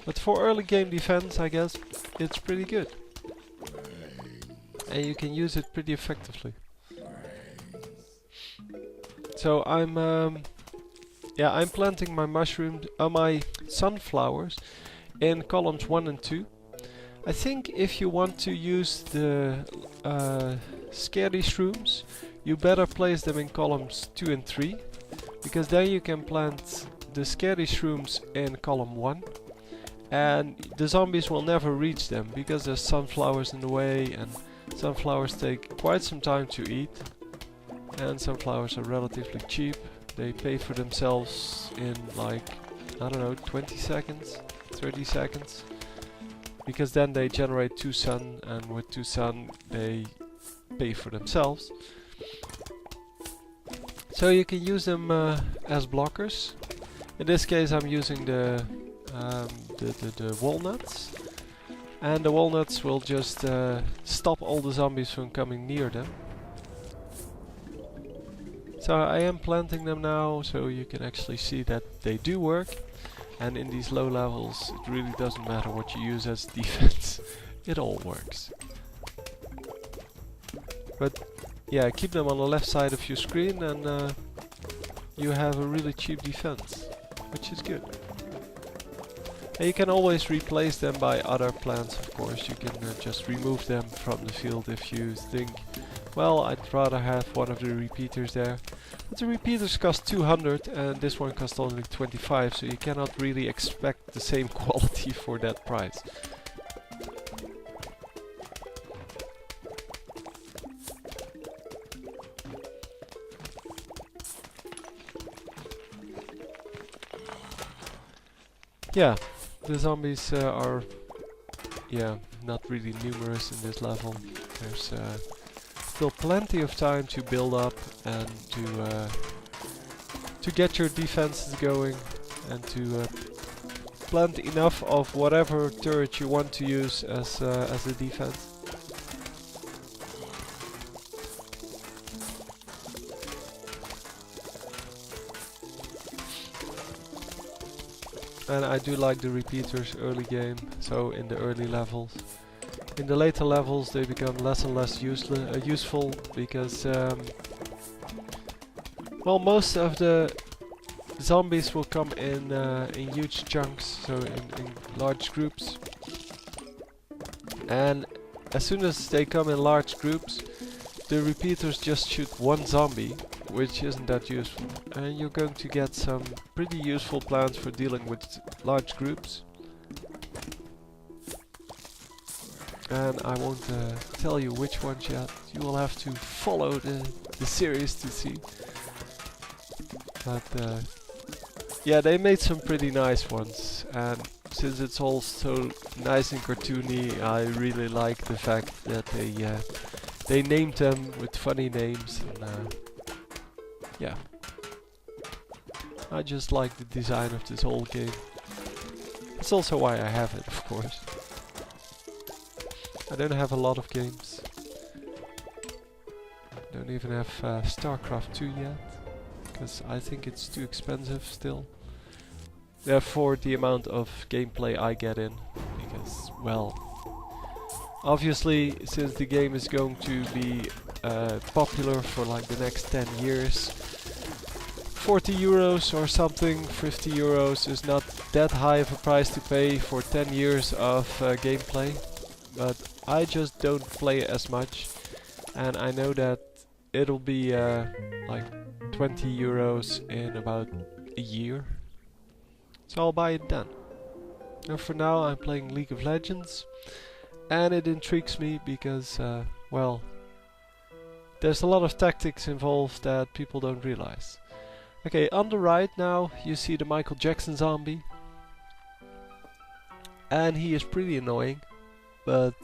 But for early game defense, I guess it's pretty good. And you can use it pretty effectively. So I'm planting my mushrooms, my sunflowers in columns 1 and 2. I think if you want to use the scary shrooms, you better place them in columns 2 and 3, because then you can plant the scary shrooms in column 1, and the zombies will never reach them because there's sunflowers in the way, and sunflowers take quite some time to eat, and sunflowers are relatively cheap. They pay for themselves in like, I don't know, 20 seconds, 30 seconds. Because then they generate 2 sun, and with 2 sun they pay for themselves. So you can use them as blockers. In this case I'm using the walnuts. And the walnuts will just stop all the zombies from coming near them. So I am planting them now, so you can actually see that they do work. And in these low levels, it really doesn't matter what you use as defense. It all works. But yeah, keep them on the left side of your screen and you have a really cheap defense, which is good. And you can always replace them by other plants, of course. You can just remove them from the field if you think, well, I'd rather have one of the repeaters there. But the repeaters cost 200 and this one costs only 25, so you cannot really expect the same quality for that price. Yeah, the zombies are not really numerous in this level. There's still plenty of time to build up and to get your defenses going and to plant enough of whatever turret you want to use as a defense. And I do like the repeaters early game, so in the early levels. In the later levels they become less and less useful because well, most of the zombies will come in huge chunks, so in large groups. And as soon as they come in large groups, the repeaters just shoot one zombie, which isn't that useful. And you're going to get some pretty useful plans for dealing with large groups. And I won't tell you which ones yet. You will have to follow the series to see. But yeah, they made some pretty nice ones. And since it's all so nice and cartoony, I really like the fact that they named them with funny names. And yeah, I just like the design of this whole game. That's also why I have it, of course. I don't have a lot of games. Don't even have StarCraft 2 yet, because I think it's too expensive still. Therefore, the amount of gameplay I get in, because, well, obviously, since the game is going to be popular for like the next 10 years, 40 euros or something, 50 euros is not that high of a price to pay for 10 years of gameplay. But I just don't play as much, and I know that it'll be like 20 euros in about a year. So I'll buy it then. And for now I'm playing League of Legends, and it intrigues me because, well, there's a lot of tactics involved that people don't realize. Okay, on the right now you see the Michael Jackson zombie, and he is pretty annoying. But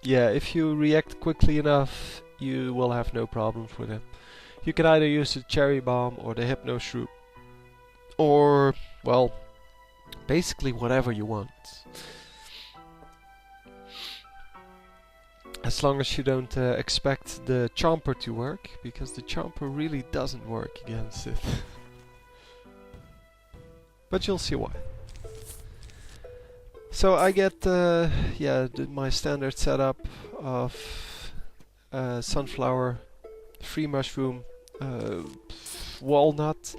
yeah, if you react quickly enough, you will have no problems with him. You can either use the cherry bomb or the hypno shroom, or, well, basically whatever you want. As long as you don't expect the chomper to work, because the chomper really doesn't work against it. But you'll see why. So I get my standard setup of sunflower, free mushroom, walnut,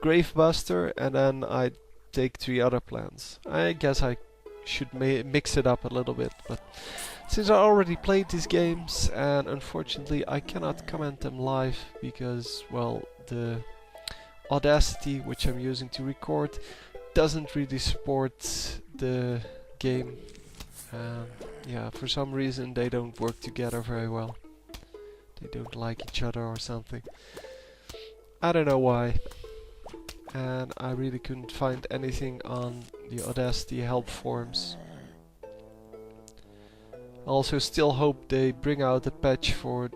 gravebuster, and then I take 3 other plants. I guess I should mix it up a little bit, but since I already played these games and unfortunately I cannot comment them live because, well, the Audacity which I'm using to record doesn't really support the game. Yeah, for some reason they don't work together very well. They don't like each other or something. I don't know why. And I really couldn't find anything on the Audacity help forums. I also still hope they bring out a patch for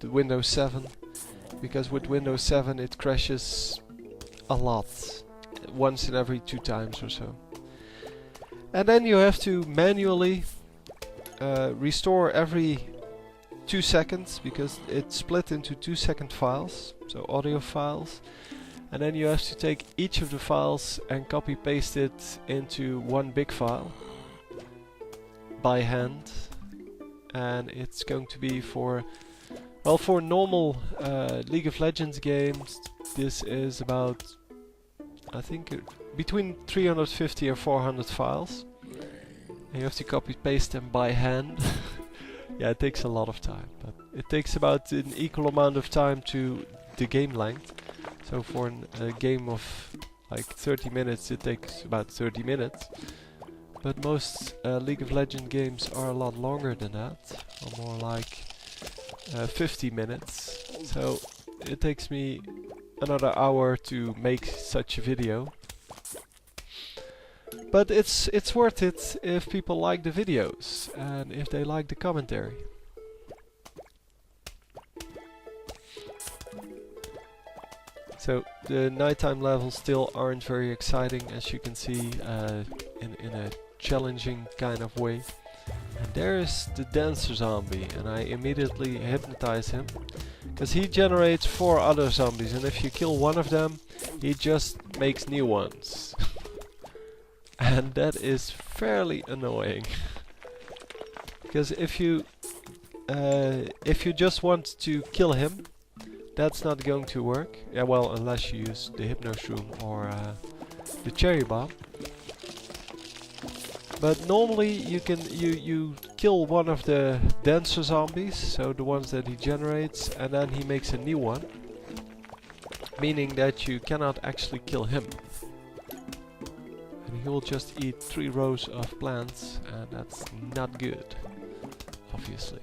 the Windows 7, because with Windows 7 it crashes a lot, once in every 2 times or so. And then you have to manually restore every 2 seconds, because it's split into 2-second files, so audio files. And then you have to take each of the files and copy paste it into one big file by hand. And it's going to be for, well, for normal League of Legends games, this is about, I think, between 350 and 400 files. And you have to copy paste them by hand. Yeah, it takes a lot of time, but it takes about an equal amount of time to the game length. So for a game of like 30 minutes, it takes about 30 minutes. But most League of Legends games are a lot longer than that, or more like 50 minutes. So it takes me another hour to make such a video. But it's worth it if people like the videos and if they like the commentary. So the nighttime levels still aren't very exciting, as you can see, in a challenging kind of way. And there is the dancer zombie, and I immediately hypnotize him, because he generates 4 other zombies, and if you kill one of them, he just makes new ones. And that is fairly annoying. Because if you just want to kill him, that's not going to work. Yeah, well, unless you use the Hypno Shroom or the Cherry Bomb. But normally you kill one of the dancer zombies, so the ones that he generates, and then he makes a new one, meaning that you cannot actually kill him. And he will just eat 3 rows of plants, and that's not good, obviously.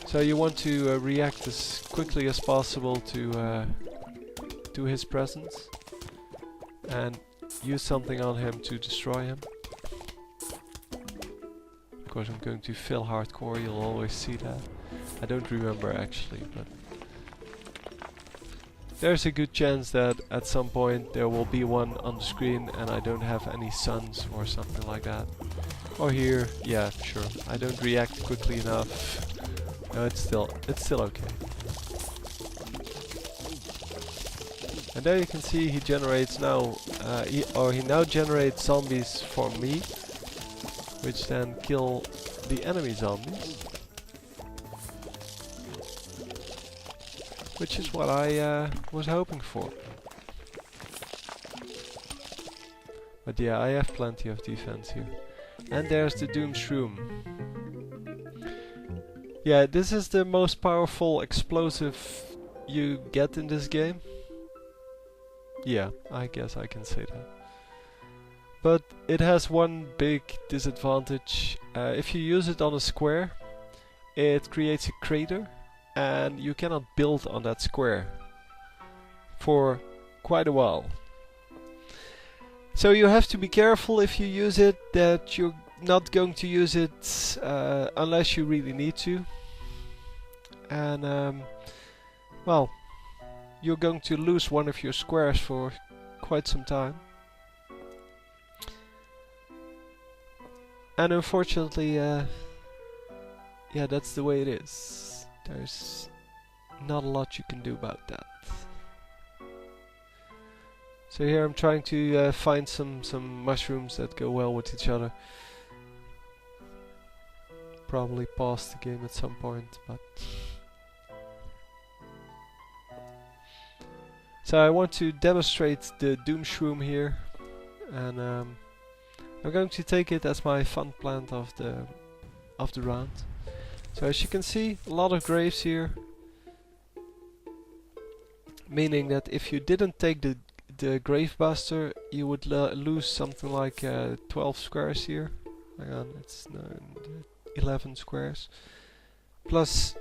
So you want to react as quickly as possible to his presence and use something on him to destroy him. Of course, I'm going to fail hardcore, you'll always see that. I don't remember actually, but there's a good chance that at some point there will be one on the screen and I don't have any suns or something like that. Or here, yeah, sure. I don't react quickly enough. No, it's still okay. And there you can see he generates now, he now generates zombies for me, which then kill the enemy zombies. Which is what I was hoping for. But yeah, I have plenty of defense here. And there's the Doom Shroom. Yeah, this is the most powerful explosive you get in this game. Yeah, I guess I can say that. But it has one big disadvantage. If you use it on a square, it creates a crater and you cannot build on that square for quite a while. So you have to be careful if you use it that you're not going to use it unless you really need to. And well, you're going to lose one of your squares for quite some time. And unfortunately, yeah, that's the way it is. There's not a lot you can do about that. So here I'm trying to find some mushrooms that go well with each other. Probably pause the game at some point, but... So I want to demonstrate the Doom Shroom here, and I'm going to take it as my fun plant of the round. So as you can see, a lot of graves here, meaning that if you didn't take the Grave Buster, you would lose something like 12 squares here. Hang on, it's 11 squares. Plus,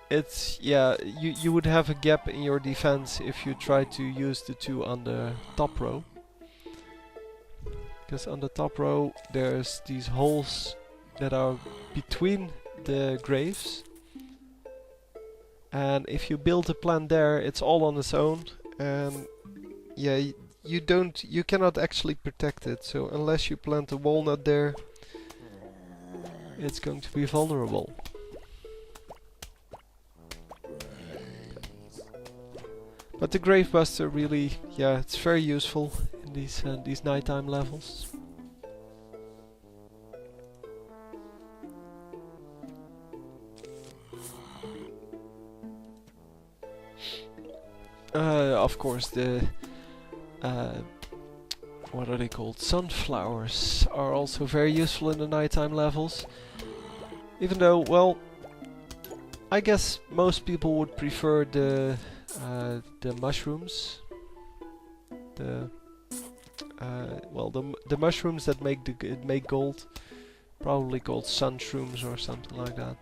it's you would have a gap in your defense if you try to use the two on the top row. Because on the top row there's these holes that are between the graves, and if you build a plant there, it's all on its own, and yeah, you cannot actually protect it. So unless you plant a walnut there, it's going to be vulnerable. But the Gravebuster really, yeah, it's very useful in these nighttime levels. Of course, the what are they called? Sunflowers are also very useful in the nighttime levels. Even though, well, I guess most people would prefer the mushrooms. The mushrooms that make gold, probably called sunshrooms or something like that.